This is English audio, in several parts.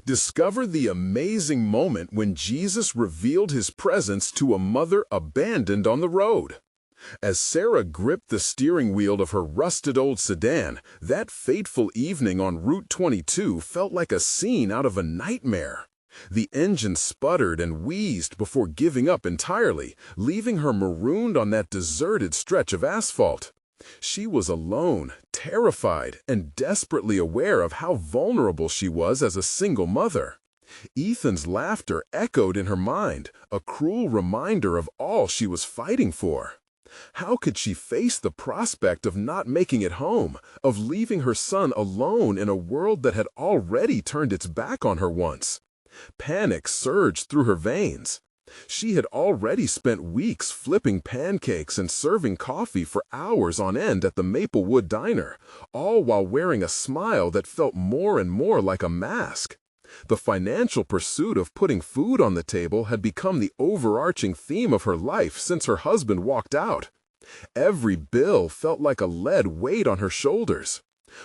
Discover the amazing moment when Jesus revealed his presence to a mother abandoned on the road. As Sarah gripped the steering wheel of her rusted old sedan, that fateful evening on Route 22 felt like a scene out of a nightmare. The engine sputtered and wheezed before giving up entirely, leaving her marooned on that deserted stretch of asphalt. She was alone, terrified, and desperately aware of how vulnerable she was as a single mother. Ethan's laughter echoed in her mind, a cruel reminder of all she was fighting for. How could she face the prospect of not making it home, of leaving her son alone in a world that had already turned its back on her once? Panic surged through her veins. She had already spent weeks flipping pancakes and serving coffee for hours on end at the Maplewood diner, all while wearing a smile that felt more and more like a mask. The financial pursuit of putting food on the table had become the overarching theme of her life since her husband walked out. Every bill felt like a lead weight on her shoulders.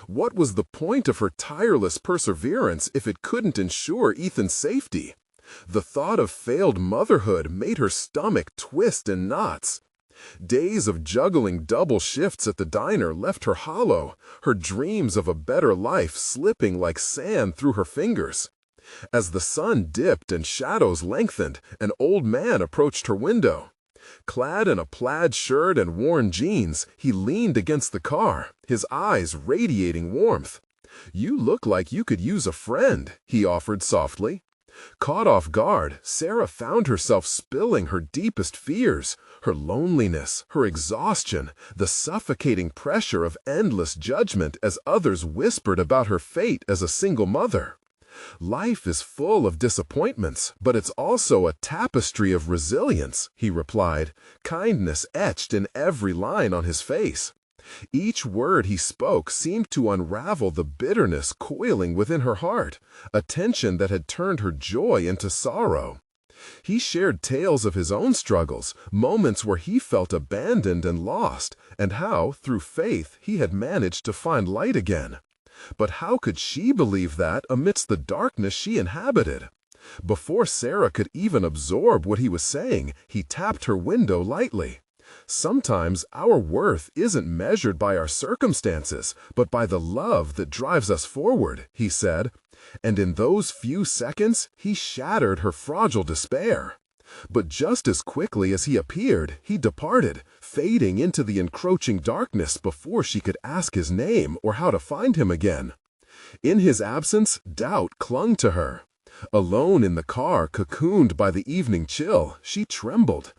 What was the point of her tireless perseverance if it couldn't ensure Ethan's safety? The thought of failed motherhood made her stomach twist in knots. Days of juggling double shifts at the diner left her hollow, her dreams of a better life slipping like sand through her fingers. As the sun dipped and shadows lengthened, an old man approached her window. Clad in a plaid shirt and worn jeans, he leaned against the car, his eyes radiating warmth. "You look like you could use a friend," he offered softly. Caught off guard, Sarah found herself spilling her deepest fears, her loneliness, her exhaustion, the suffocating pressure of endless judgment as others whispered about her fate as a single mother. "Life is full of disappointments, but it's also a tapestry of resilience," he replied, kindness etched in every line on his face. Each word he spoke seemed to unravel the bitterness coiling within her heart, a tension that had turned her joy into sorrow. He shared tales of his own struggles, moments where he felt abandoned and lost, and how, through faith, he had managed to find light again. But how could she believe that amidst the darkness she inhabited? Before Sarah could even absorb what he was saying, he tapped her window lightly. "Sometimes our worth isn't measured by our circumstances, but by the love that drives us forward," he said. And in those few seconds, he shattered her fragile despair. But just as quickly as he appeared, he departed, fading into the encroaching darkness before she could ask his name or how to find him again. In his absence, doubt clung to her. Alone in the car, cocooned by the evening chill, she trembled.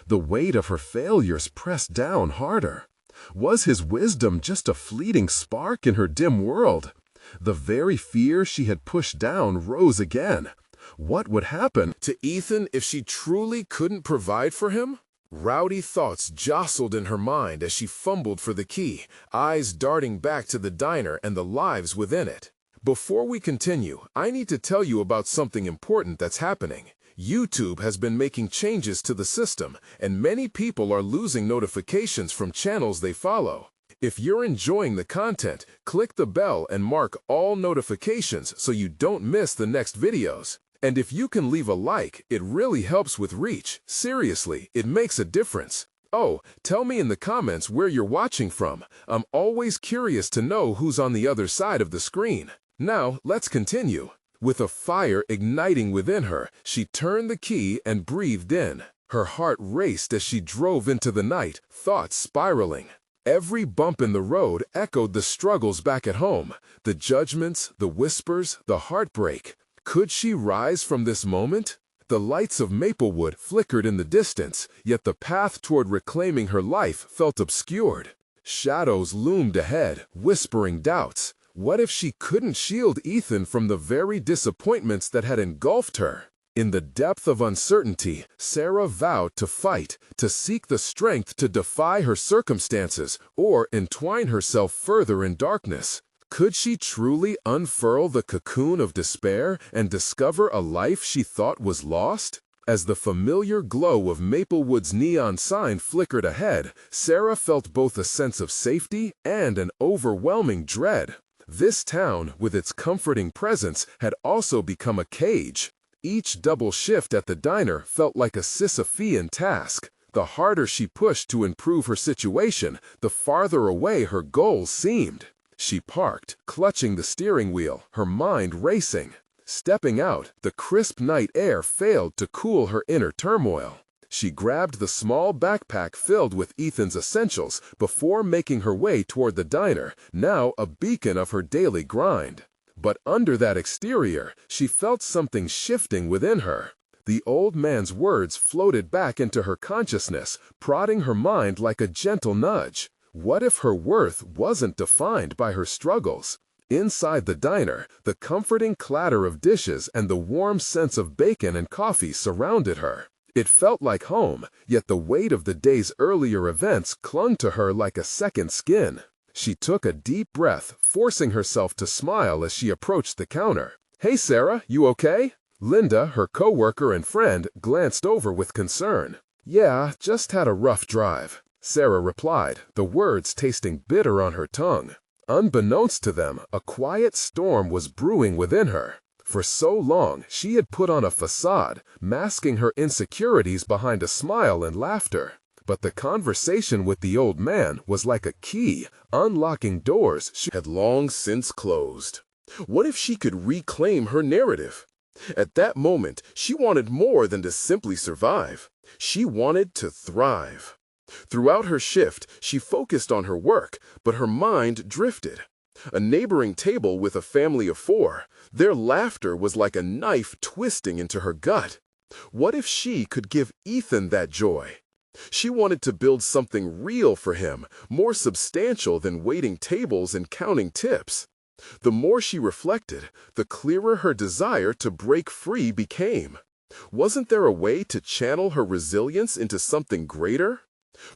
The weight of her failures pressed down harder. Was his wisdom just a fleeting spark in her dim world? The very fear she had pushed down rose again. What would happen to Ethan if she truly couldn't provide for him? Rowdy thoughts jostled in her mind as she fumbled for the key, eyes darting back to the diner and the lives within it. Before we continue, I need to tell you about something important that's happening. YouTube has been making changes to the system, and many people are losing notifications from channels they follow. If you're enjoying the content, click the bell and mark all notifications so you don't miss the next videos. And if you can leave a like, it really helps with reach. Seriously, it makes a difference. Oh, tell me in the comments where you're watching from. I'm always curious to know who's on the other side of the screen. Now, let's continue. With a fire igniting within her, she turned the key and breathed in. Her heart raced as she drove into the night, thoughts spiraling. Every bump in the road echoed the struggles back at home, the judgments, the whispers, the heartbreak. Could she rise from this moment? The lights of Maplewood flickered in the distance, yet the path toward reclaiming her life felt obscured. Shadows loomed ahead, whispering doubts. What if she couldn't shield Ethan from the very disappointments that had engulfed her? In the depth of uncertainty, Sarah vowed to fight, to seek the strength to defy her circumstances or entwine herself further in darkness. Could she truly unfurl the cocoon of despair and discover a life she thought was lost? As the familiar glow of Maplewood's neon sign flickered ahead, Sarah felt both a sense of safety and an overwhelming dread. This town, with its comforting presence, had also become a cage. Each double shift at the diner felt like a Sisyphean task. The harder she pushed to improve her situation, the farther away her goals seemed. She parked, clutching the steering wheel, her mind racing. Stepping out, the crisp night air failed to cool her inner turmoil. She grabbed the small backpack filled with Ethan's essentials before making her way toward the diner, now a beacon of her daily grind. But under that exterior, she felt something shifting within her. The old man's words floated back into her consciousness, prodding her mind like a gentle nudge. What if her worth wasn't defined by her struggles? Inside the diner, the comforting clatter of dishes and the warm sense of bacon and coffee surrounded her. It felt like home, yet the weight of the day's earlier events clung to her like a second skin. She took a deep breath, forcing herself to smile as she approached the counter. "Hey Sarah, you okay?" Linda, her coworker and friend, glanced over with concern. "Yeah, just had a rough drive," Sarah replied, the words tasting bitter on her tongue. Unbeknownst to them, a quiet storm was brewing within her. For so long, she had put on a facade, masking her insecurities behind a smile and laughter. But the conversation with the old man was like a key, unlocking doors she had long since closed. What if she could reclaim her narrative? At that moment, she wanted more than to simply survive. She wanted to thrive. Throughout her shift, she focused on her work, but her mind drifted. A neighboring table with a family of 4, their laughter was like a knife twisting into her gut. What if she could give Ethan that joy? She wanted to build something real for him, more substantial than waiting tables and counting tips. The more she reflected, the clearer her desire to break free became. Wasn't there a way to channel her resilience into something greater?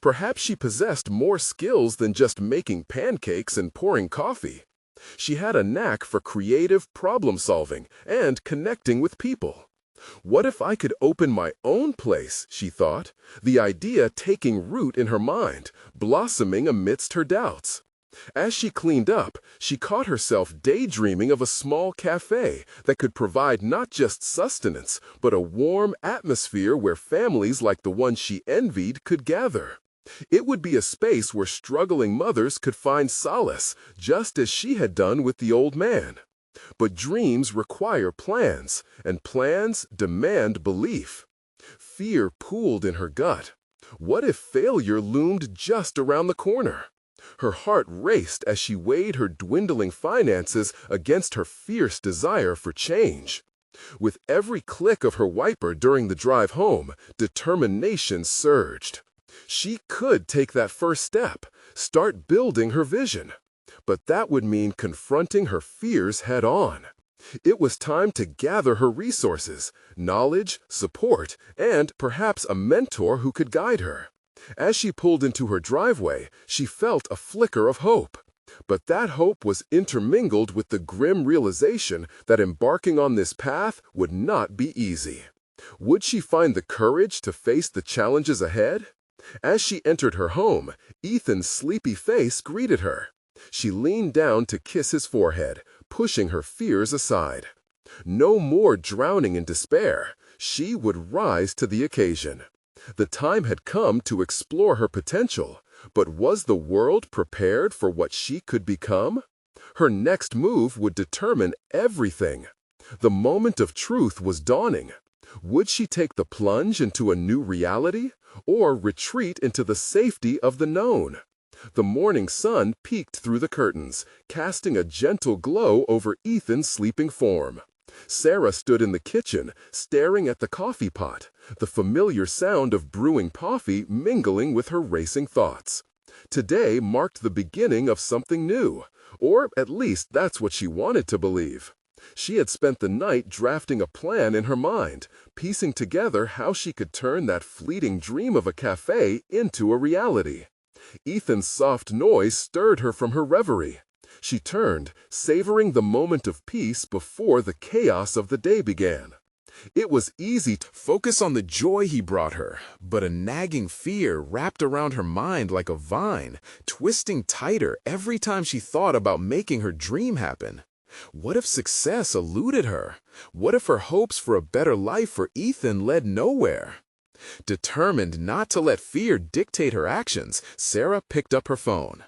Perhaps she possessed more skills than just making pancakes and pouring coffee. She had a knack for creative problem-solving and connecting with people. What if I could open my own place, she thought, the idea taking root in her mind, blossoming amidst her doubts. As she cleaned up, she caught herself daydreaming of a small café that could provide not just sustenance, but a warm atmosphere where families like the one she envied could gather. It would be a space where struggling mothers could find solace, just as she had done with the old man. But dreams require plans, and plans demand belief. Fear pooled in her gut. What if failure loomed just around the corner? Her heart raced as she weighed her dwindling finances against her fierce desire for change. With every click of her wiper during the drive home, determination surged. She could take that first step, start building her vision. But that would mean confronting her fears head-on. It was time to gather her resources, knowledge, support, and perhaps a mentor who could guide her. As she pulled into her driveway, she felt a flicker of hope. But that hope was intermingled with the grim realization that embarking on this path would not be easy. Would she find the courage to face the challenges ahead? As she entered her home, Ethan's sleepy face greeted her. She leaned down to kiss his forehead, pushing her fears aside. No more drowning in despair. She would rise to the occasion. The time had come to explore her potential, but was the world prepared for what she could become? Her next move would determine everything. The moment of truth was dawning. Would she take the plunge into a new reality, or retreat into the safety of the known? The morning sun peeked through the curtains, casting a gentle glow over Ethan's sleeping form. Sarah stood in the kitchen, staring at the coffee pot, the familiar sound of brewing coffee mingling with her racing thoughts. Today marked the beginning of something new, or at least that's what she wanted to believe. She had spent the night drafting a plan in her mind, piecing together how she could turn that fleeting dream of a cafe into a reality. Ethan's soft noise stirred her from her reverie. She turned, savoring the moment of peace before the chaos of the day began. It was easy to focus on the joy he brought her, but a nagging fear wrapped around her mind like a vine, twisting tighter every time she thought about making her dream happen. What if success eluded her? What if her hopes for a better life for Ethan led nowhere? Determined not to let fear dictate her actions, Sarah picked up her phone.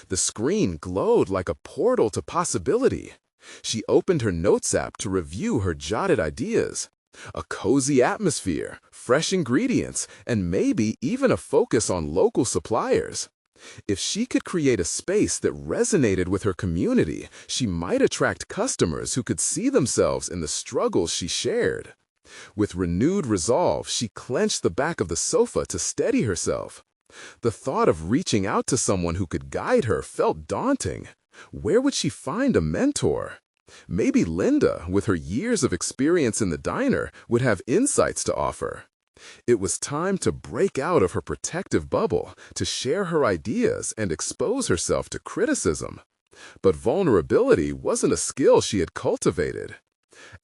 The screen glowed like a portal to possibility. She opened her notes app to review her jotted ideas. A cozy atmosphere, fresh ingredients, and maybe even a focus on local suppliers. If she could create a space that resonated with her community, she might attract customers who could see themselves in the struggles she shared. With renewed resolve, she clenched the back of the sofa to steady herself. The thought of reaching out to someone who could guide her felt daunting. Where would she find a mentor? Maybe Linda, with her years of experience in the diner, would have insights to offer. It was time to break out of her protective bubble, to share her ideas and expose herself to criticism. But vulnerability wasn't a skill she had cultivated.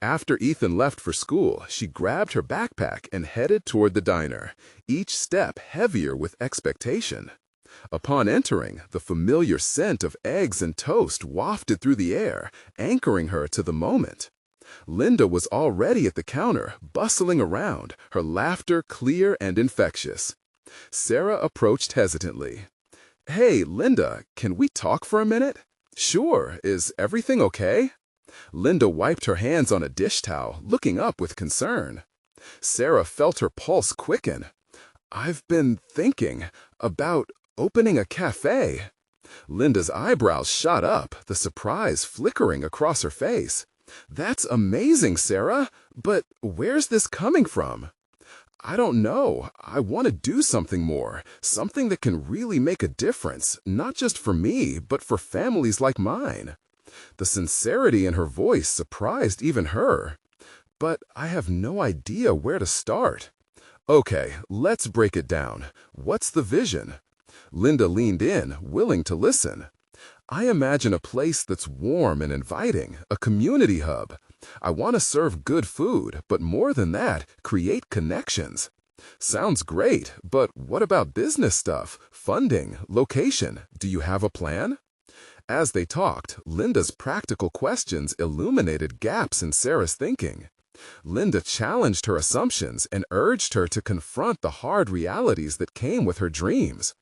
After Ethan left for school, she grabbed her backpack and headed toward the diner, each step heavier with expectation. Upon entering, the familiar scent of eggs and toast wafted through the air, anchoring her to the moment. Linda was already at the counter, bustling around, her laughter clear and infectious. Sarah approached hesitantly. "Hey, Linda, can we talk for a minute?" "Sure. Is everything okay?" Linda wiped her hands on a dish towel, looking up with concern. Sarah felt her pulse quicken. "I've been thinking about opening a café." Linda's eyebrows shot up, the surprise flickering across her face. "That's amazing, Sarah, but where's this coming from?" "I don't know. I want to do something more, something that can really make a difference, not just for me, but for families like mine." The sincerity in her voice surprised even her. "But I have no idea where to start." "Okay, let's break it down. What's the vision?" Linda leaned in, willing to listen. "I imagine a place that's warm and inviting, a community hub. I want to serve good food, but more than that, create connections." "Sounds great, but what about business stuff, funding, location? Do you have a plan?" As they talked, Linda's practical questions illuminated gaps in Sarah's thinking. Linda challenged her assumptions and urged her to confront the hard realities that came with her dreams.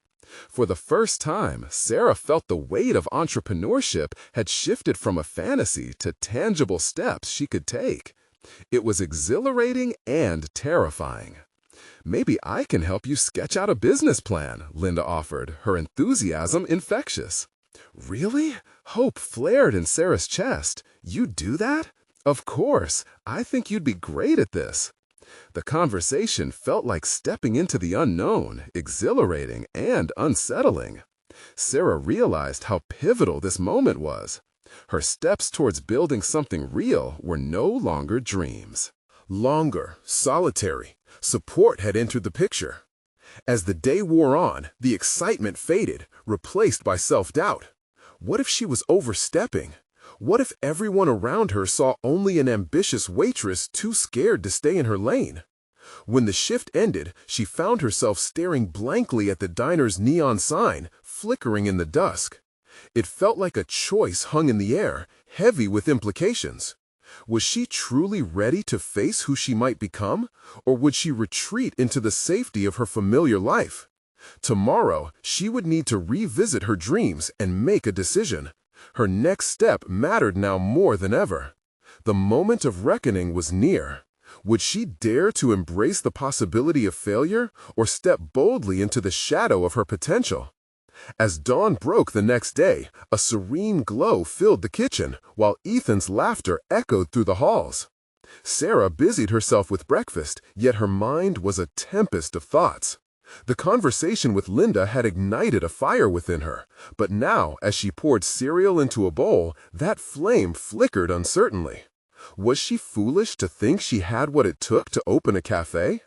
For the first time, Sarah felt the weight of entrepreneurship had shifted from a fantasy to tangible steps she could take. It was exhilarating and terrifying. "Maybe I can help you sketch out a business plan," Linda offered, her enthusiasm infectious. "Really?" Hope flared in Sarah's chest. "You do that?" "Of course. I think you'd be great at this." The conversation felt like stepping into the unknown, exhilarating and unsettling. Sarah realized how pivotal this moment was. Her steps towards building something real were no longer dreams. Longer, solitary, support had entered the picture. As the day wore on, the excitement faded, replaced by self-doubt. What if she was overstepping? What if everyone around her saw only an ambitious waitress too scared to stay in her lane? When the shift ended, she found herself staring blankly at the diner's neon sign, flickering in the dusk. It felt like a choice hung in the air, heavy with implications. Was she truly ready to face who she might become, or would she retreat into the safety of her familiar life? Tomorrow, she would need to revisit her dreams and make a decision. Her next step mattered now more than ever. The moment of reckoning was near. Would she dare to embrace the possibility of failure, or step boldly into the shadow of her potential? As dawn broke the next day, a serene glow filled the kitchen, while Ethan's laughter echoed through the halls. Sarah busied herself with breakfast, yet her mind was a tempest of thoughts. The conversation with Linda had ignited a fire within her, but now, as she poured cereal into a bowl, that flame flickered uncertainly. Was she foolish to think she had what it took to open a cafe?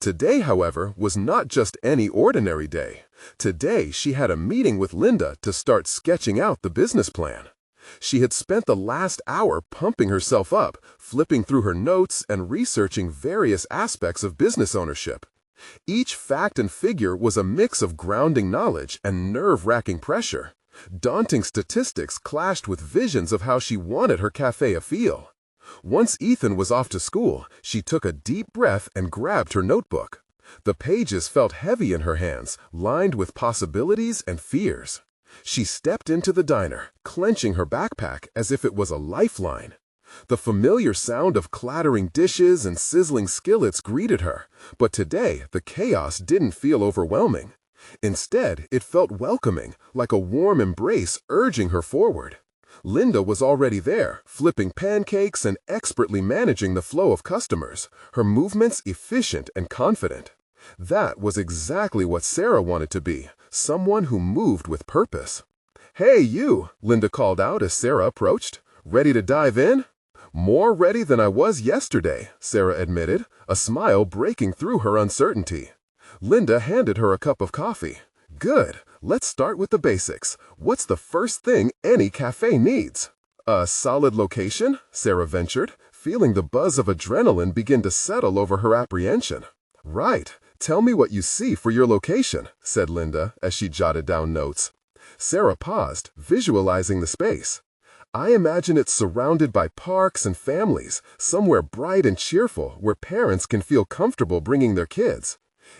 Today, however, was not just any ordinary day. Today, she had a meeting with Linda to start sketching out the business plan. She had spent the last hour pumping herself up, flipping through her notes and researching various aspects of business ownership. Each fact and figure was a mix of grounding knowledge and nerve-wracking pressure. Daunting statistics clashed with visions of how she wanted her café to feel. Once Ethan was off to school, she took a deep breath and grabbed her notebook. The pages felt heavy in her hands, lined with possibilities and fears. She stepped into the diner, clenching her backpack as if it was a lifeline. The familiar sound of clattering dishes and sizzling skillets greeted her, but today the chaos didn't feel overwhelming. Instead, it felt welcoming, like a warm embrace urging her forward. Linda was already there, flipping pancakes and expertly managing the flow of customers, her movements efficient and confident. That was exactly what Sarah wanted to be, someone who moved with purpose. "Hey, you," Linda called out as Sarah approached. "Ready to dive in?" "More ready than I was yesterday," Sarah admitted, a smile breaking through her uncertainty. Linda handed her a cup of coffee. "Good. Let's start with the basics. What's the first thing any cafe needs?" "A solid location," Sarah ventured, feeling the buzz of adrenaline begin to settle over her apprehension. "Right. Tell me what you see for your location," said Linda as she jotted down notes. Sarah paused, visualizing the space. "I imagine it's surrounded by parks and families, somewhere bright and cheerful where parents can feel comfortable bringing their kids."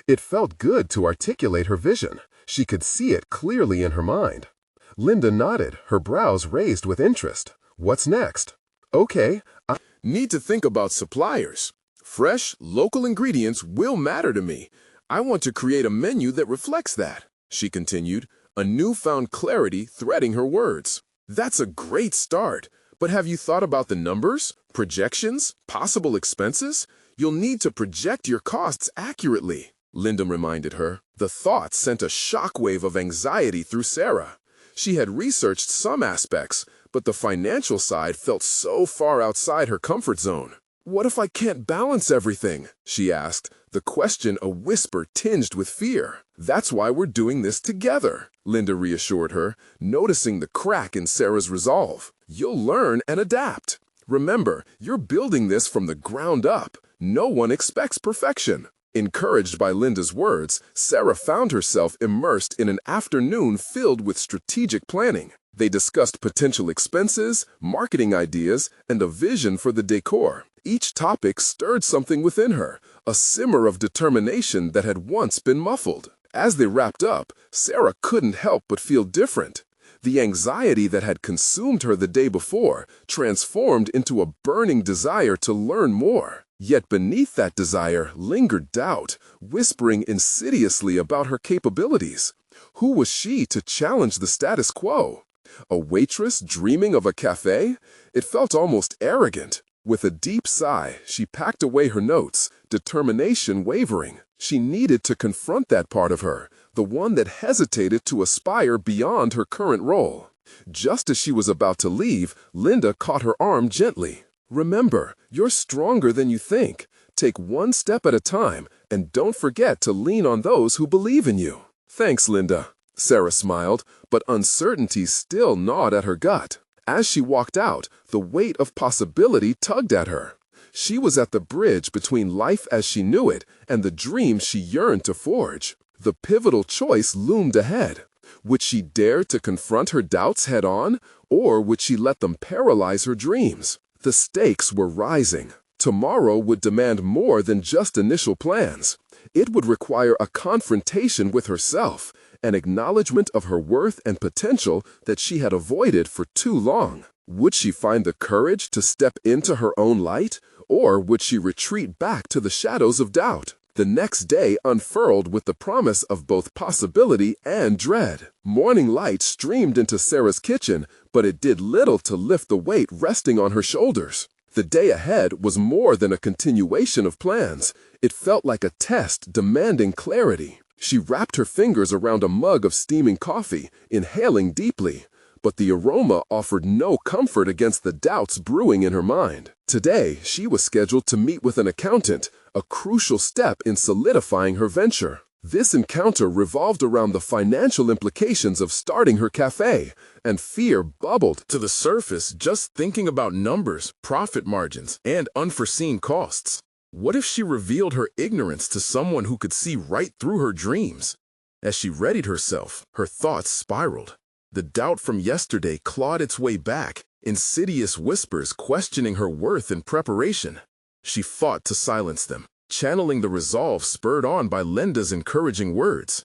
It felt good to articulate her vision. She could see it clearly in her mind. Linda nodded, her brows raised with interest. "What's next?" "Okay, I need to think about suppliers. Fresh, local ingredients will matter to me. I want to create a menu that reflects that," she continued, a newfound clarity threading her words. "That's a great start, but have you thought about the numbers, projections, possible expenses? You'll need to project your costs accurately," Linda reminded her. The thought sent a shockwave of anxiety through Sarah. She had researched some aspects, but the financial side felt so far outside her comfort zone. "What if I can't balance everything?" she asked, the question a whisper tinged with fear. "That's why we're doing this together," Linda reassured her, noticing the crack in Sarah's resolve. "You'll learn and adapt. Remember, you're building this from the ground up. No one expects perfection." Encouraged by Linda's words, Sarah found herself immersed in an afternoon filled with strategic planning. They discussed potential expenses, marketing ideas, and a vision for the decor. Each topic stirred something within her, a simmer of determination that had once been muffled. As they wrapped up, Sarah couldn't help but feel different. The anxiety that had consumed her the day before transformed into a burning desire to learn more. Yet beneath that desire lingered doubt, whispering insidiously about her capabilities. Who was she to challenge the status quo? A waitress dreaming of a cafe? It felt almost arrogant. With a deep sigh, she packed away her notes, determination wavering. She needed to confront that part of her, the one that hesitated to aspire beyond her current role. Just as she was about to leave, Linda caught her arm gently. "Remember, you're stronger than you think. Take one step at a time, and don't forget to lean on those who believe in you." "Thanks, Linda," Sarah smiled, but uncertainty still gnawed at her gut. As she walked out, the weight of possibility tugged at her. She was at the bridge between life as she knew it and the dream she yearned to forge. The pivotal choice loomed ahead. Would she dare to confront her doubts head-on, or would she let them paralyze her dreams? The stakes were rising. Tomorrow would demand more than just initial plans. It would require a confrontation with herself, an acknowledgement of her worth and potential that she had avoided for too long. Would she find the courage to step into her own light, or would she retreat back to the shadows of doubt? The next day unfurled with the promise of both possibility and dread. Morning light streamed into Sarah's kitchen, but it did little to lift the weight resting on her shoulders. The day ahead was more than a continuation of plans. It felt like a test demanding clarity. She wrapped her fingers around a mug of steaming coffee, inhaling deeply. But the aroma offered no comfort against the doubts brewing in her mind. Today, she was scheduled to meet with an accountant, a crucial step in solidifying her venture. This encounter revolved around the financial implications of starting her cafe, and fear bubbled to the surface just thinking about numbers, profit margins, and unforeseen costs. What if she revealed her ignorance to someone who could see right through her dreams? As she readied herself, her thoughts spiraled. The doubt from yesterday clawed its way back, insidious whispers questioning her worth and preparation. She fought to silence them, channeling the resolve spurred on by Linda's encouraging words.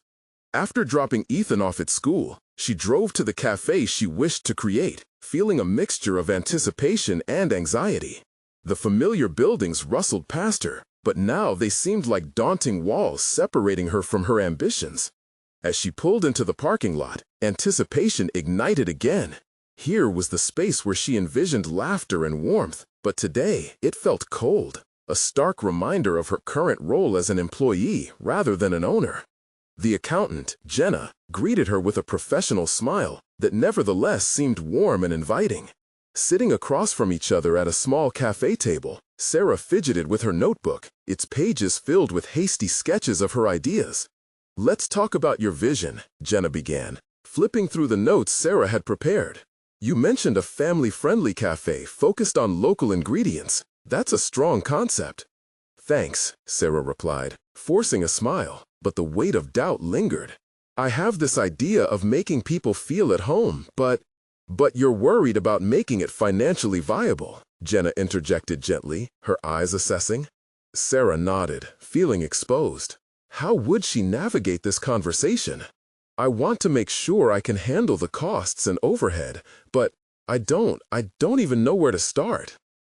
After dropping Ethan off at school, she drove to the cafe she wished to create, feeling a mixture of anticipation and anxiety. The familiar buildings rustled past her, but now they seemed like daunting walls separating her from her ambitions. As she pulled into the parking lot, anticipation ignited again. Here was the space where she envisioned laughter and warmth, but today it felt cold, a stark reminder of her current role as an employee rather than an owner. The accountant, Jenna, greeted her with a professional smile that nevertheless seemed warm and inviting. Sitting across from each other at a small cafe table, Sarah fidgeted with her notebook, its pages filled with hasty sketches of her ideas. "Let's talk about your vision," Jenna began, flipping through the notes Sarah had prepared. "You mentioned a family-friendly cafe focused on local ingredients. That's a strong concept." "Thanks," Sarah replied, forcing a smile, but the weight of doubt lingered. "I have this idea of making people feel at home, but you're worried about making it financially viable," Jenna interjected gently, her eyes assessing. Sarah nodded, feeling exposed. How would she navigate this conversation? "I want to make sure I can handle the costs and overhead, but I don't even know where to start."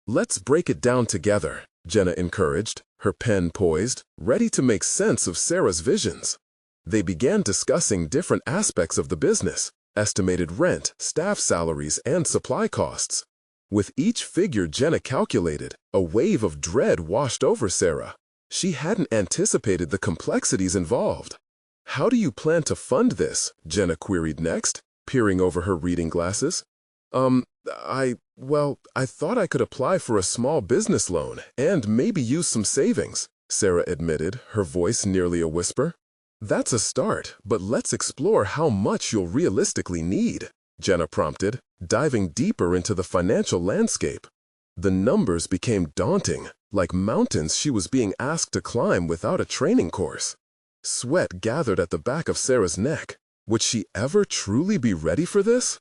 "Let's break it down together," Jenna encouraged, her pen poised, ready to make sense of Sarah's visions. They began discussing different aspects of the business, estimated rent, staff salaries, and supply costs. With each figure Jenna calculated, a wave of dread washed over Sarah. She hadn't anticipated the complexities involved. "How do you plan to fund this?" Jenna queried next, peering over her reading glasses. I thought I could apply for a small business loan and maybe use some savings," Sarah admitted, her voice nearly a whisper. "That's a start, but let's explore how much you'll realistically need," Jenna prompted, diving deeper into the financial landscape. The numbers became daunting, like mountains she was being asked to climb without a training course. Sweat gathered at the back of Sarah's neck. Would she ever truly be ready for this?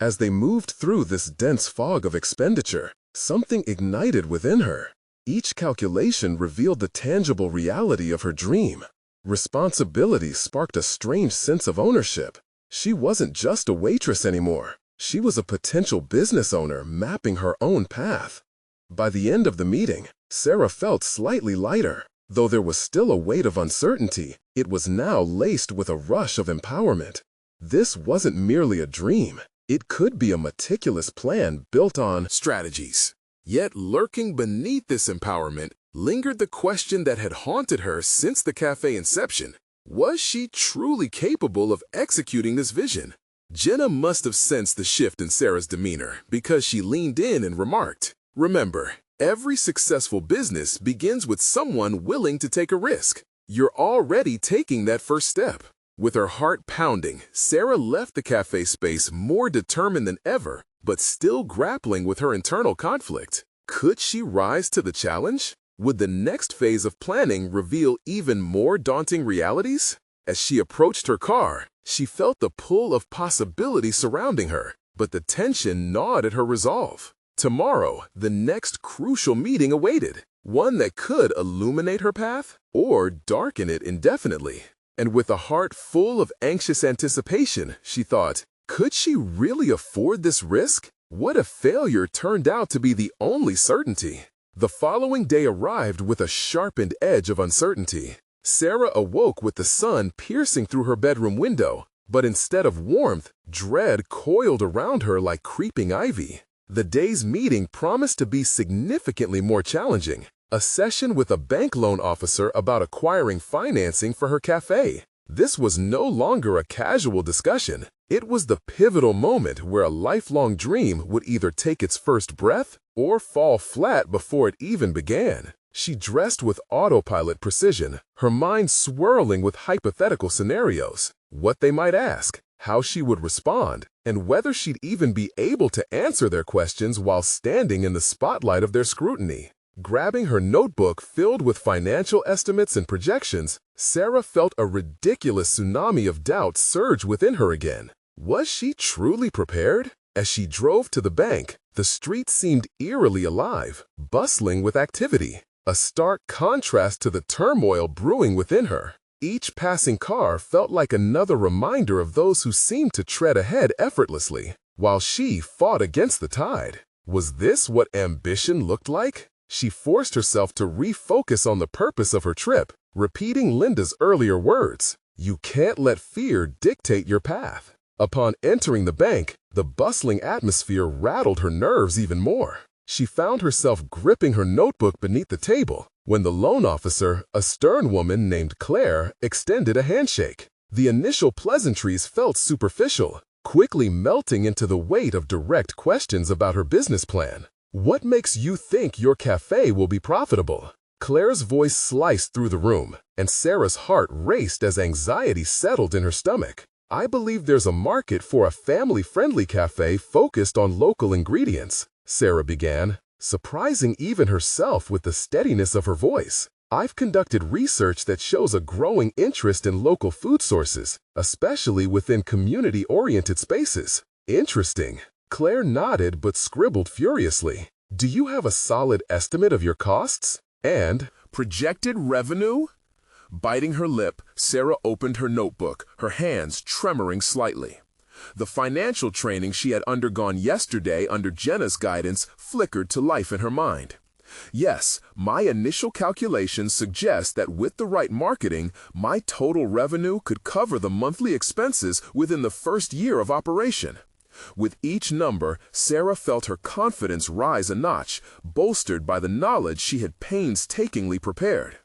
As they moved through this dense fog of expenditure, something ignited within her. Each calculation revealed the tangible reality of her dream. Responsibility sparked a strange sense of ownership. She wasn't just a waitress anymore. She was a potential business owner mapping her own path. By the end of the meeting, Sarah felt slightly lighter. Though there was still a weight of uncertainty, it was now laced with a rush of empowerment. This wasn't merely a dream. It could be a meticulous plan built on strategies. Yet lurking beneath this empowerment lingered the question that had haunted her since the cafe inception. Was she truly capable of executing this vision? Jenna must have sensed the shift in Sarah's demeanor because she leaned in and remarked, "Remember, every successful business begins with someone willing to take a risk. You're already taking that first step." With her heart pounding, Sarah left the cafe space more determined than ever, but still grappling with her internal conflict. Could she rise to the challenge? Would the next phase of planning reveal even more daunting realities? As she approached her car, she felt the pull of possibility surrounding her, but the tension gnawed at her resolve. Tomorrow, the next crucial meeting awaited, one that could illuminate her path or darken it indefinitely. And with a heart full of anxious anticipation, she thought, could she really afford this risk? What if failure turned out to be the only certainty? The following day arrived with a sharpened edge of uncertainty. Sarah awoke with the sun piercing through her bedroom window, but instead of warmth, dread coiled around her like creeping ivy. The day's meeting promised to be significantly more challenging. A session with a bank loan officer about acquiring financing for her cafe. This was no longer a casual discussion. It was the pivotal moment where a lifelong dream would either take its first breath or fall flat before it even began. She dressed with autopilot precision, her mind swirling with hypothetical scenarios, what they might ask, how she would respond, and whether she'd even be able to answer their questions while standing in the spotlight of their scrutiny. Grabbing her notebook filled with financial estimates and projections, Sarah felt a ridiculous tsunami of doubt surge within her again. Was she truly prepared? As she drove to the bank, the street seemed eerily alive, bustling with activity, a stark contrast to the turmoil brewing within her. Each passing car felt like another reminder of those who seemed to tread ahead effortlessly, while she fought against the tide. Was this what ambition looked like? She forced herself to refocus on the purpose of her trip, repeating Linda's earlier words, "You can't let fear dictate your path." Upon entering the bank, the bustling atmosphere rattled her nerves even more. She found herself gripping her notebook beneath the table when the loan officer, a stern woman named Claire, extended a handshake. The initial pleasantries felt superficial, quickly melting into the weight of direct questions about her business plan. "What makes you think your cafe will be profitable?" Claire's voice sliced through the room, and Sarah's heart raced as anxiety settled in her stomach. "I believe there's a market for a family-friendly cafe focused on local ingredients," Sarah began, surprising even herself with the steadiness of her voice. "I've conducted research that shows a growing interest in local food sources, especially within community-oriented spaces." "Interesting." Claire nodded but scribbled furiously. "Do you have a solid estimate of your costs and projected revenue?" Biting her lip, Sarah opened her notebook, her hands tremoring slightly. The financial training she had undergone yesterday under Jenna's guidance flickered to life in her mind. "Yes, my initial calculations suggest that with the right marketing, my total revenue could cover the monthly expenses within the first year of operation." With each number, Sarah felt her confidence rise a notch, bolstered by the knowledge she had painstakingly prepared.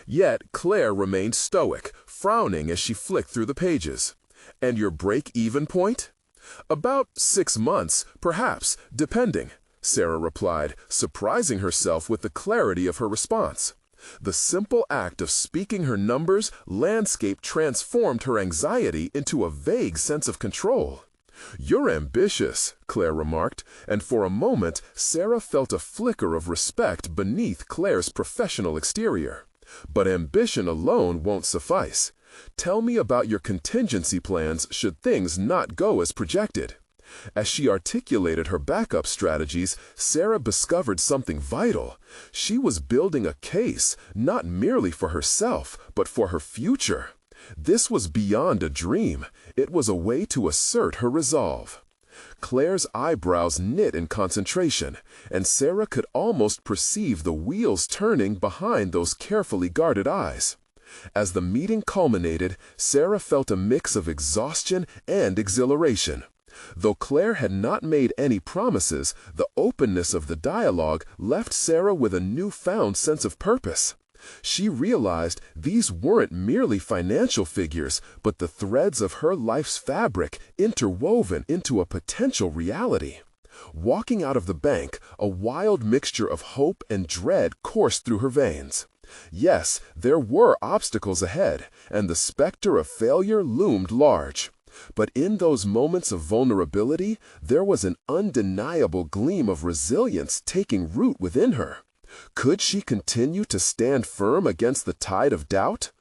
Yet Claire remained stoic, frowning as she flicked through the pages. "And your break-even point?" "About 6 months, perhaps, depending," Sarah replied, surprising herself with the clarity of her response. The simple act of speaking her numbers landscape transformed her anxiety into a vague sense of control. "You're ambitious," Claire remarked, and for a moment Sarah felt a flicker of respect beneath Claire's professional exterior. "But ambition alone won't suffice. Tell me about your contingency plans should things not go as projected." As she articulated her backup strategies, Sarah discovered something vital. She was building a case, not merely for herself, but for her future. This was beyond a dream. It was a way to assert her resolve. Claire's eyebrows knit in concentration, and Sarah could almost perceive the wheels turning behind those carefully guarded eyes. As the meeting culminated, Sarah felt a mix of exhaustion and exhilaration. Though Claire had not made any promises, the openness of the dialogue left Sarah with a newfound sense of purpose. She realized these weren't merely financial figures, but the threads of her life's fabric interwoven into a potential reality. Walking out of the bank, a wild mixture of hope and dread coursed through her veins. Yes, there were obstacles ahead, and the specter of failure loomed large. But in those moments of vulnerability, there was an undeniable gleam of resilience taking root within her. Could she continue to stand firm against the tide of doubt?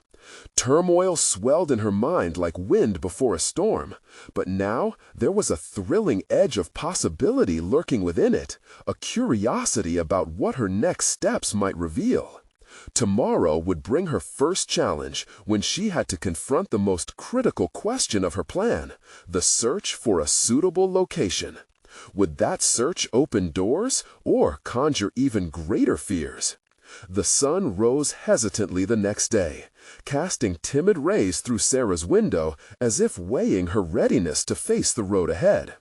Turmoil swelled in her mind like wind before a storm, but now there was a thrilling edge of possibility lurking within it, a curiosity about what her next steps might reveal. Tomorrow would bring her first challenge when she had to confront the most critical question of her plan, the search for a suitable location. Would that search open doors or conjure even greater fears? The sun rose hesitantly the next day, casting timid rays through Sarah's window as if weighing her readiness to face the road ahead.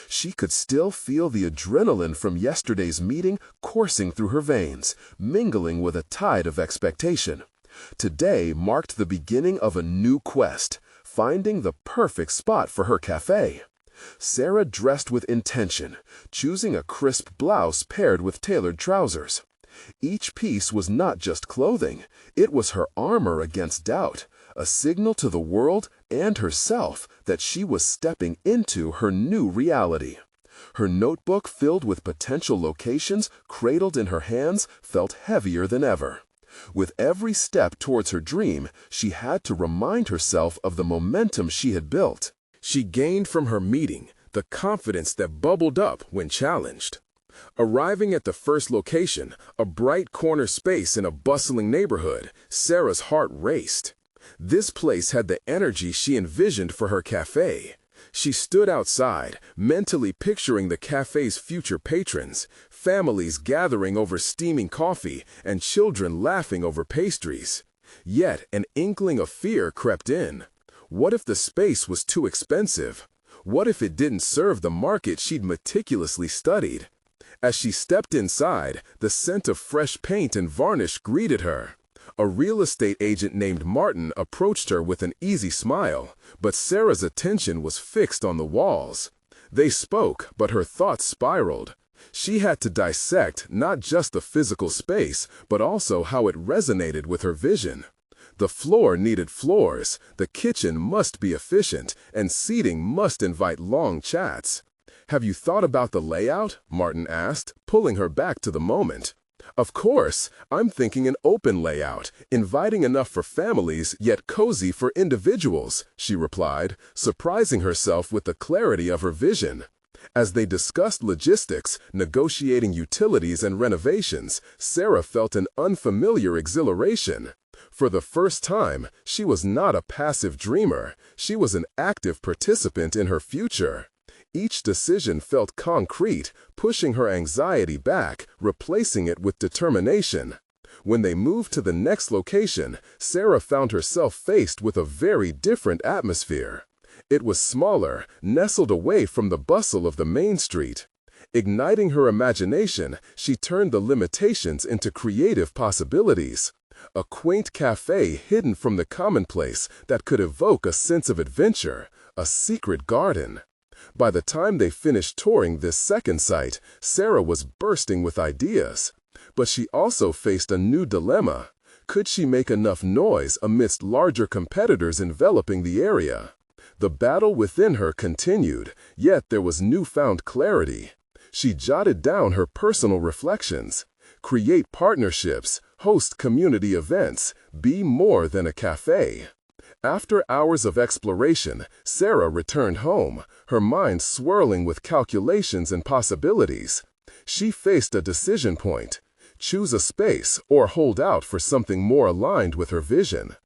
She could still feel the adrenaline from yesterday's meeting coursing through her veins, mingling with a tide of expectation. Today marked the beginning of a new quest, finding the perfect spot for her cafe. Sarah dressed with intention, choosing a crisp blouse paired with tailored trousers. Each piece was not just clothing, it was her armor against doubt, a signal to the world and herself that she was stepping into her new reality. Her notebook filled with potential locations cradled in her hands felt heavier than ever. With every step towards her dream, she had to remind herself of the momentum she had built. She gained from her meeting the confidence that bubbled up when challenged. Arriving at the first location, a bright corner space in a bustling neighborhood, Sarah's heart raced. This place had the energy she envisioned for her café. She stood outside, mentally picturing the café's future patrons, families gathering over steaming coffee, and children laughing over pastries. Yet an inkling of fear crept in. What if the space was too expensive? What if it didn't serve the market she'd meticulously studied? As she stepped inside, the scent of fresh paint and varnish greeted her. A real estate agent named Martin approached her with an easy smile, but Sarah's attention was fixed on the walls. They spoke, but her thoughts spiraled. She had to dissect not just the physical space, but also how it resonated with her vision. The floor needed floors, the kitchen must be efficient, and seating must invite long chats. "Have you thought about the layout?" Martin asked, pulling her back to the moment. "Of course, I'm thinking an open layout, inviting enough for families, yet cozy for individuals," she replied, surprising herself with the clarity of her vision. As they discussed logistics, negotiating utilities and renovations, Sarah felt an unfamiliar exhilaration. For the first time, she was not a passive dreamer, she was an active participant in her future. Each decision felt concrete, pushing her anxiety back, replacing it with determination. When they moved to the next location, Sarah found herself faced with a very different atmosphere. It was smaller, nestled away from the bustle of the main street. Igniting her imagination, she turned the limitations into creative possibilities. A quaint café hidden from the commonplace that could evoke a sense of adventure, a secret garden. By the time they finished touring this second site, Sarah was bursting with ideas. But she also faced a new dilemma. Could she make enough noise amidst larger competitors enveloping the area? The battle within her continued, yet there was newfound clarity. She jotted down her personal reflections. Create partnerships, host community events, be more than a café. After hours of exploration, Sarah returned home, her mind swirling with calculations and possibilities. She faced a decision point: choose a space or hold out for something more aligned with her vision.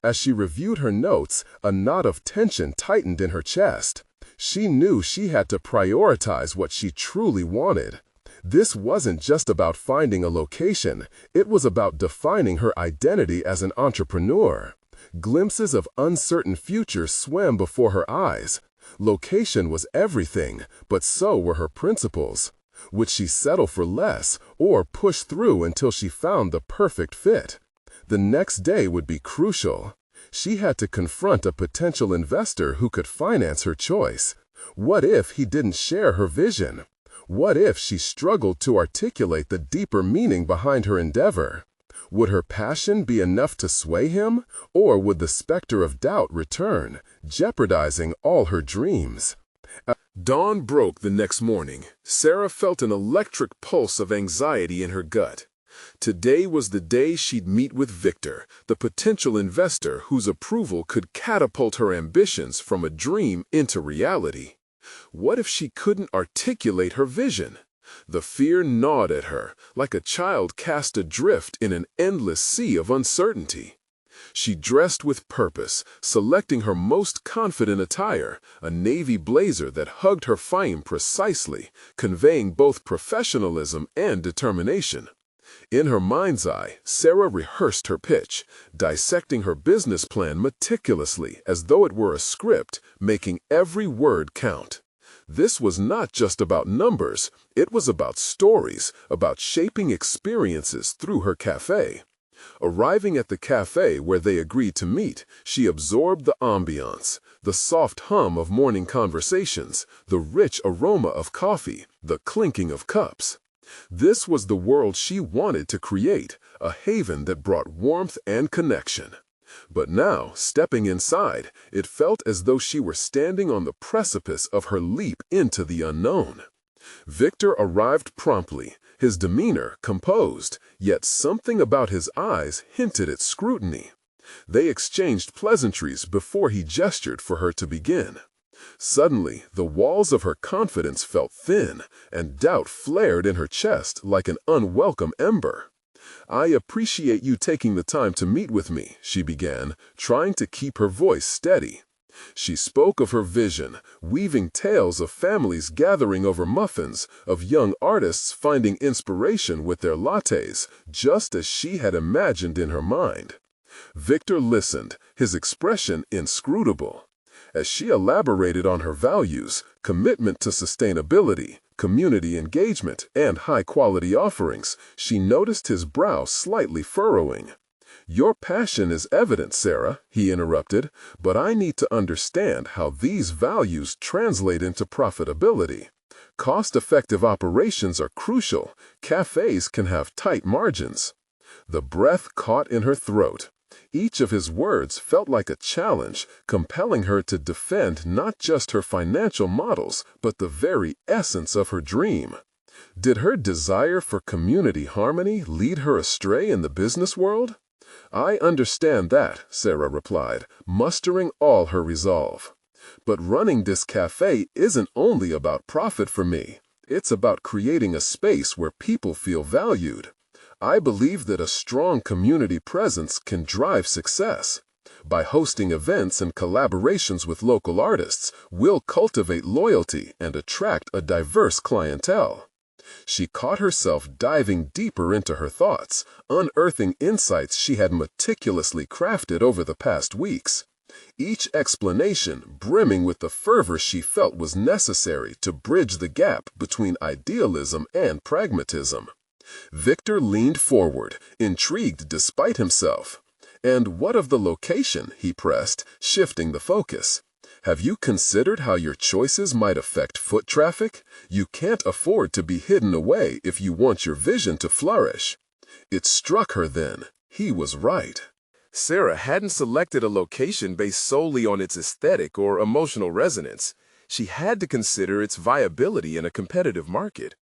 As she reviewed her notes, a knot of tension tightened in her chest. She knew she had to prioritize what she truly wanted. This wasn't just about finding a location, it was about defining her identity as an entrepreneur. Glimpses of uncertain futures swam before her eyes. Location was everything, but so were her principles. Would she settle for less or push through until she found the perfect fit? The next day would be crucial. She had to confront a potential investor who could finance her choice. What if he didn't share her vision? What if she struggled to articulate the deeper meaning behind her endeavor? Would her passion be enough to sway him, or would the specter of doubt return, jeopardizing all her dreams? Dawn broke the next morning. Sarah felt an electric pulse of anxiety in her gut. Today was the day she'd meet with Victor, the potential investor whose approval could catapult her ambitions from a dream into reality. What if she couldn't articulate her vision? The fear gnawed at her, like a child cast adrift in an endless sea of uncertainty. She dressed with purpose, selecting her most confident attire, a navy blazer that hugged her frame precisely, conveying both professionalism and determination. In her mind's eye, Sarah rehearsed her pitch, dissecting her business plan meticulously as though it were a script, making every word count. This was not just about numbers, it was about stories, about shaping experiences through her café. Arriving at the café where they agreed to meet, she absorbed the ambiance, the soft hum of morning conversations, the rich aroma of coffee, the clinking of cups. This was the world she wanted to create, a haven that brought warmth and connection. But now, stepping inside, it felt as though she were standing on the precipice of her leap into the unknown. Victor arrived promptly, his demeanor composed, yet something about his eyes hinted at scrutiny. They exchanged pleasantries before he gestured for her to begin. Suddenly, the walls of her confidence felt thin, and doubt flared in her chest like an unwelcome ember. "I appreciate you taking the time to meet with me," she began, trying to keep her voice steady. She spoke of her vision, weaving tales of families gathering over muffins, of young artists finding inspiration with their lattes, just as she had imagined in her mind. Victor listened, his expression inscrutable. As she elaborated on her values, commitment to sustainability, community engagement, and high-quality offerings, she noticed his brow slightly furrowing. "Your passion is evident, Sarah," he interrupted, "but I need to understand how these values translate into profitability. Cost-effective operations are crucial. Cafes can have tight margins." The breath caught in her throat. Each of his words felt like a challenge, compelling her to defend not just her financial models, but the very essence of her dream. Did her desire for community harmony lead her astray in the business world? "I understand that," Sarah replied, mustering all her resolve. "But running this cafe isn't only about profit for me. It's about creating a space where people feel valued. I believe that a strong community presence can drive success. By hosting events and collaborations with local artists, we'll cultivate loyalty and attract a diverse clientele." She caught herself diving deeper into her thoughts, unearthing insights she had meticulously crafted over the past weeks. Each explanation brimming with the fervor she felt was necessary to bridge the gap between idealism and pragmatism. Victor leaned forward, intrigued despite himself. "And what of the location?" he pressed, shifting the focus. "Have you considered how your choices might affect foot traffic? You can't afford to be hidden away if you want your vision to flourish." It struck her then. He was right. Sarah hadn't selected a location based solely on its aesthetic or emotional resonance. She had to consider its viability in a competitive market.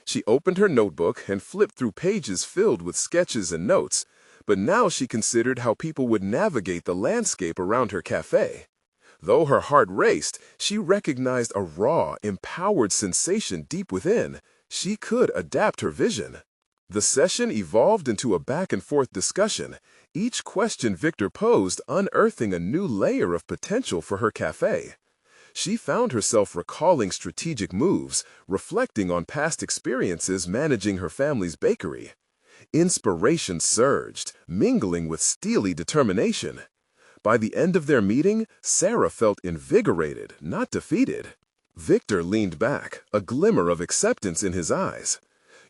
She opened her notebook and flipped through pages filled with sketches and notes, but now she considered how people would navigate the landscape around her cafe. Though her heart raced, she recognized a raw, empowered sensation deep within. She could adapt her vision. The session evolved into a back-and-forth discussion, each question Victor posed unearthing a new layer of potential for her cafe. She found herself recalling strategic moves, reflecting on past experiences managing her family's bakery. Inspiration surged, mingling with steely determination. By the end of their meeting, Sarah felt invigorated, not defeated. Victor leaned back, a glimmer of acceptance in his eyes.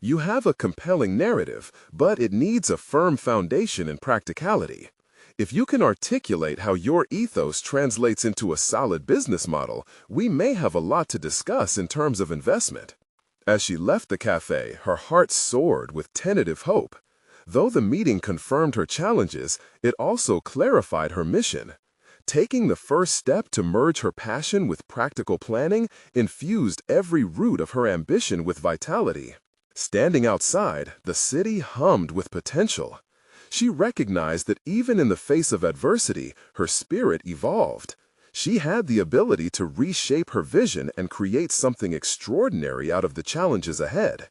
"You have a compelling narrative, but it needs a firm foundation in practicality. If you can articulate how your ethos translates into a solid business model, we may have a lot to discuss in terms of investment." As she left the cafe, her heart soared with tentative hope. Though the meeting confirmed her challenges, it also clarified her mission. Taking the first step to merge her passion with practical planning infused every root of her ambition with vitality. Standing outside, the city hummed with potential. She recognized that even in the face of adversity, her spirit evolved. She had the ability to reshape her vision and create something extraordinary out of the challenges ahead.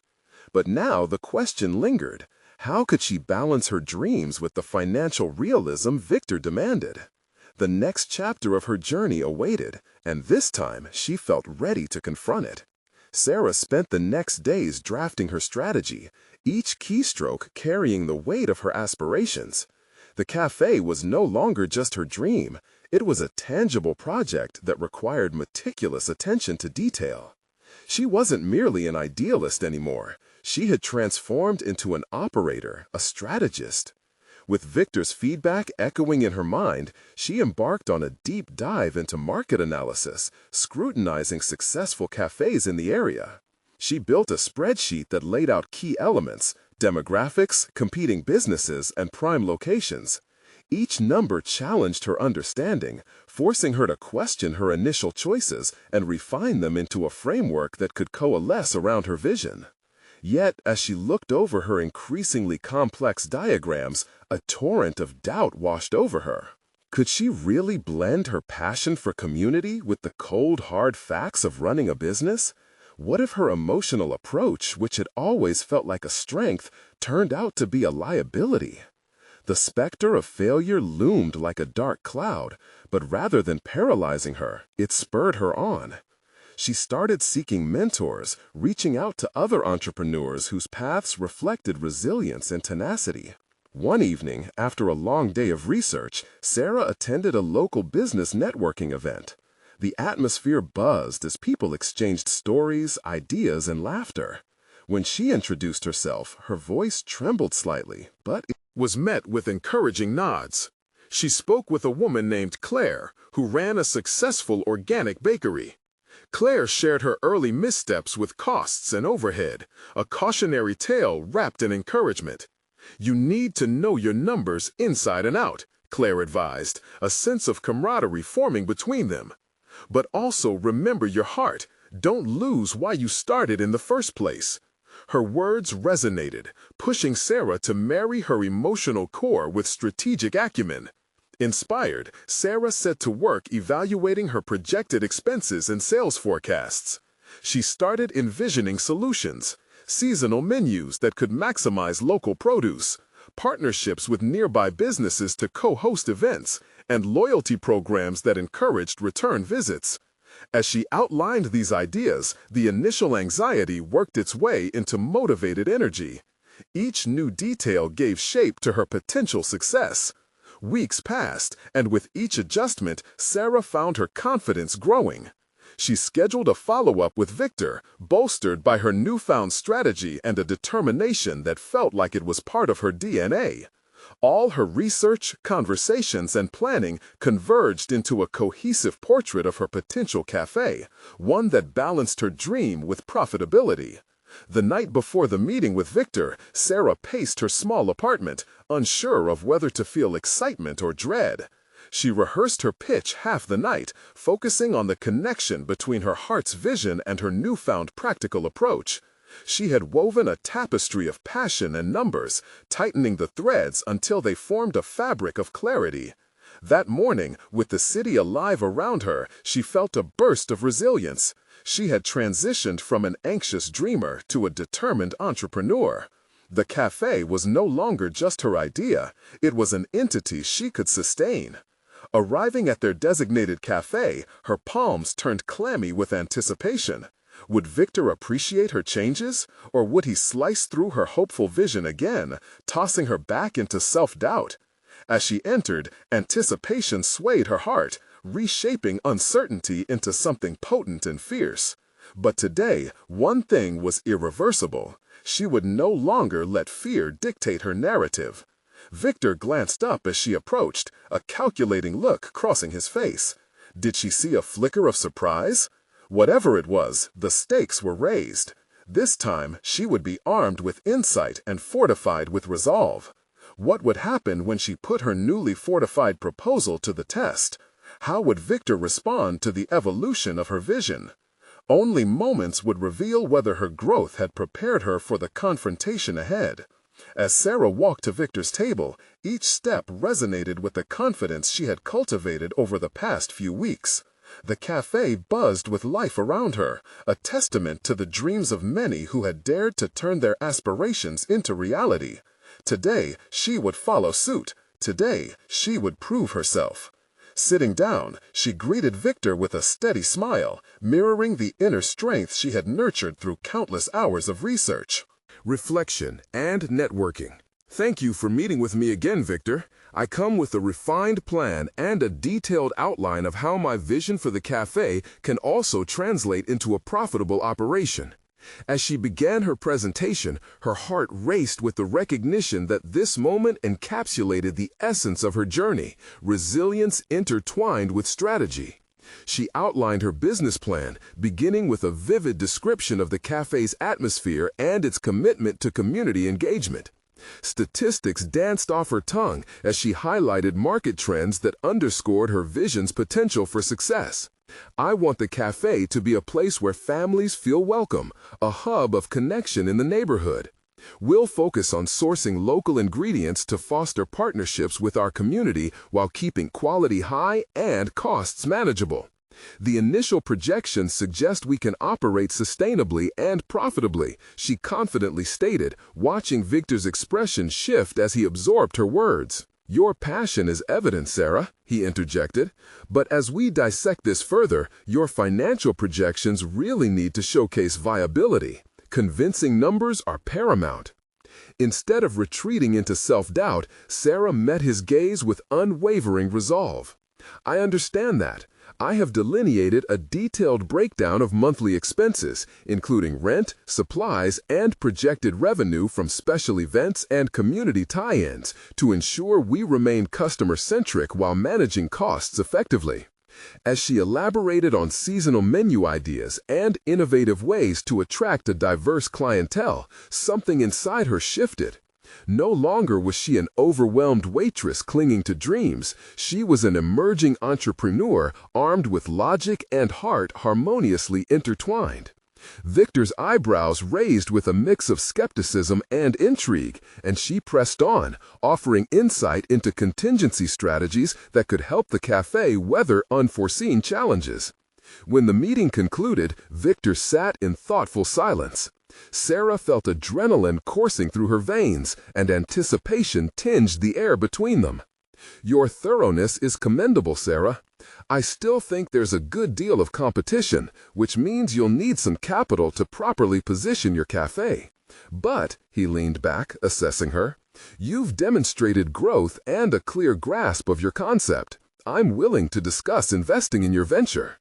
But now the question lingered. How could she balance her dreams with the financial realism Victor demanded? The next chapter of her journey awaited, and this time she felt ready to confront it. Sarah spent the next days drafting her strategy, each keystroke carrying the weight of her aspirations. The cafe was no longer just her dream. It was a tangible project that required meticulous attention to detail. She wasn't merely an idealist anymore. She had transformed into an operator, a strategist. With Victor's feedback echoing in her mind, she embarked on a deep dive into market analysis, scrutinizing successful cafes in the area. She built a spreadsheet that laid out key elements, demographics, competing businesses, and prime locations. Each number challenged her understanding, forcing her to question her initial choices and refine them into a framework that could coalesce around her vision. Yet, as she looked over her increasingly complex diagrams, a torrent of doubt washed over her. Could she really blend her passion for community with the cold, hard facts of running a business? What if her emotional approach, which had always felt like a strength, turned out to be a liability? The specter of failure loomed like a dark cloud, but rather than paralyzing her, it spurred her on. She started seeking mentors, reaching out to other entrepreneurs whose paths reflected resilience and tenacity. One evening, after a long day of research, Sarah attended a local business networking event. The atmosphere buzzed as people exchanged stories, ideas, and laughter. When she introduced herself, her voice trembled slightly, but it was met with encouraging nods. She spoke with a woman named Claire, who ran a successful organic bakery. Claire shared her early missteps with costs and overhead, a cautionary tale wrapped in encouragement. "You need to know your numbers inside and out," Claire advised, a sense of camaraderie forming between them. "But also remember your heart. Don't lose why you started in the first place." Her words resonated, pushing Sarah to marry her emotional core with strategic acumen. Inspired, Sarah set to work evaluating her projected expenses and sales forecasts. She started envisioning solutions, seasonal menus that could maximize local produce, partnerships with nearby businesses to co-host events, and loyalty programs that encouraged return visits. As she outlined these ideas, the initial anxiety worked its way into motivated energy. Each new detail gave shape to her potential success. Weeks passed, and with each adjustment, Sarah found her confidence growing. She scheduled a follow-up with Victor, bolstered by her newfound strategy and a determination that felt like it was part of her DNA. All her research, conversations, and planning converged into a cohesive portrait of her potential cafe, one that balanced her dream with profitability. The night before the meeting with Victor, Sarah paced her small apartment, unsure of whether to feel excitement or dread. She rehearsed her pitch half the night, focusing on the connection between her heart's vision and her newfound practical approach. She had woven a tapestry of passion and numbers, tightening the threads until they formed a fabric of clarity. That morning, with the city alive around her, she felt a burst of resilience. She had transitioned from an anxious dreamer to a determined entrepreneur. The cafe was no longer just her idea, it was an entity she could sustain. Arriving at their designated cafe, her palms turned clammy with anticipation. Would Victor appreciate her changes, or would he slice through her hopeful vision again, tossing her back into self-doubt? As she entered, anticipation swayed her heart, reshaping uncertainty into something potent and fierce. But today, one thing was irreversible. She would no longer let fear dictate her narrative. Victor glanced up as she approached, a calculating look crossing his face. Did she see a flicker of surprise? Whatever it was, the stakes were raised. This time, she would be armed with insight and fortified with resolve. What would happen when she put her newly fortified proposal to the test? How would Victor respond to the evolution of her vision? Only moments would reveal whether her growth had prepared her for the confrontation ahead. As Sarah walked to Victor's table, each step resonated with the confidence she had cultivated over the past few weeks. The cafe buzzed with life around her, a testament to the dreams of many who had dared to turn their aspirations into reality. Today, she would follow suit. Today, she would prove herself. Sitting down, she greeted Victor with a steady smile, mirroring the inner strength she had nurtured through countless hours of research. Reflection and networking. Thank you for meeting with me again, Victor. I come with a refined plan and a detailed outline of how my vision for the cafe can also translate into a profitable operation. As she began her presentation, her heart raced with the recognition that this moment encapsulated the essence of her journey, resilience intertwined with strategy. She outlined her business plan, beginning with a vivid description of the cafe's atmosphere and its commitment to community engagement. Statistics danced off her tongue as she highlighted market trends that underscored her vision's potential for success. "I want the cafe to be a place where families feel welcome, a hub of connection in the neighborhood. We'll focus on sourcing local ingredients to foster partnerships with our community while keeping quality high and costs manageable. The initial projections suggest we can operate sustainably and profitably," she confidently stated, watching Victor's expression shift as he absorbed her words. "Your passion is evident, Sarah," he interjected. "But as we dissect this further, your financial projections really need to showcase viability. Convincing numbers are paramount." Instead of retreating into self-doubt, Sarah met his gaze with unwavering resolve. "I understand that. I have delineated a detailed breakdown of monthly expenses, including rent, supplies, and projected revenue from special events and community tie-ins, to ensure we remain customer-centric while managing costs effectively." As she elaborated on seasonal menu ideas and innovative ways to attract a diverse clientele, something inside her shifted. No longer was she an overwhelmed waitress clinging to dreams. She was an emerging entrepreneur armed with logic and heart harmoniously intertwined. Victor's eyebrows raised with a mix of skepticism and intrigue, and she pressed on, offering insight into contingency strategies that could help the cafe weather unforeseen challenges. When the meeting concluded, Victor sat in thoughtful silence. Sarah felt adrenaline coursing through her veins, and anticipation tinged the air between them. "Your thoroughness is commendable, Sarah. I still think there's a good deal of competition, which means you'll need some capital to properly position your cafe. But," he leaned back, assessing her, "you've demonstrated growth and a clear grasp of your concept. I'm willing to discuss investing in your venture."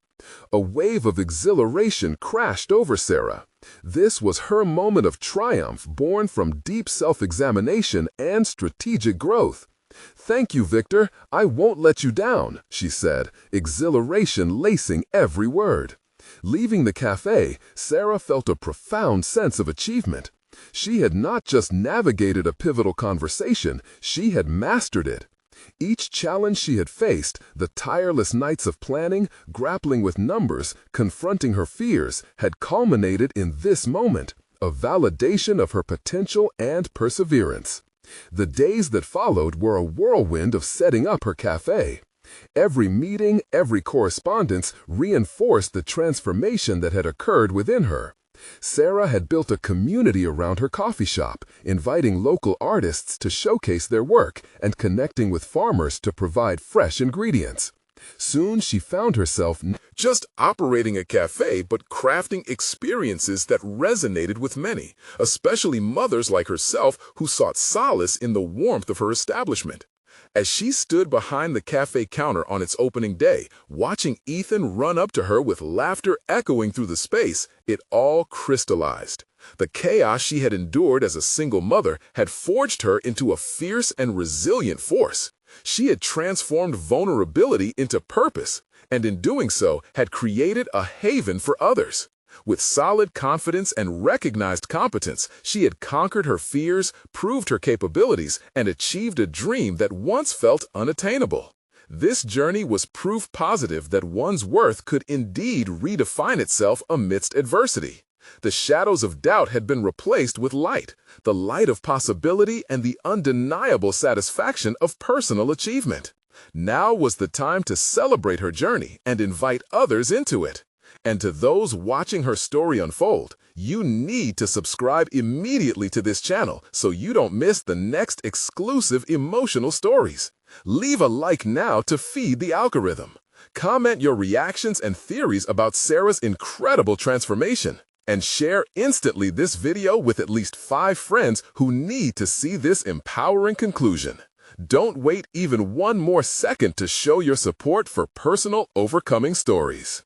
A wave of exhilaration crashed over Sarah. This was her moment of triumph, born from deep self-examination and strategic growth. "Thank you, Victor. I won't let you down," she said, exhilaration lacing every word. Leaving the cafe, Sarah felt a profound sense of achievement. She had not just navigated a pivotal conversation, she had mastered it. Each challenge she had faced, the tireless nights of planning, grappling with numbers, confronting her fears, had culminated in this moment, a validation of her potential and perseverance. The days that followed were a whirlwind of setting up her cafe. Every meeting, every correspondence reinforced the transformation that had occurred within her. Sarah had built a community around her coffee shop, inviting local artists to showcase their work and connecting with farmers to provide fresh ingredients. Soon she found herself just operating a cafe, but crafting experiences that resonated with many, especially mothers like herself who sought solace in the warmth of her establishment. As she stood behind the cafe counter on its opening day, watching Ethan run up to her with laughter echoing through the space, it all crystallized. The chaos she had endured as a single mother had forged her into a fierce and resilient force. She had transformed vulnerability into purpose, and in doing so had created a haven for others. With solid confidence and recognized competence, she had conquered her fears, proved her capabilities, and achieved a dream that once felt unattainable. This journey was proof positive that one's worth could indeed redefine itself amidst adversity. The shadows of doubt had been replaced with light, the light of possibility and the undeniable satisfaction of personal achievement. Now was the time to celebrate her journey and invite others into it. And to those watching her story unfold, you need to subscribe immediately to this channel so you don't miss the next exclusive emotional stories. Leave a like now to feed the algorithm. Comment your reactions and theories about Sarah's incredible transformation. And share instantly this video with at least 5 friends who need to see this empowering conclusion. Don't wait even one more second to show your support for personal overcoming stories.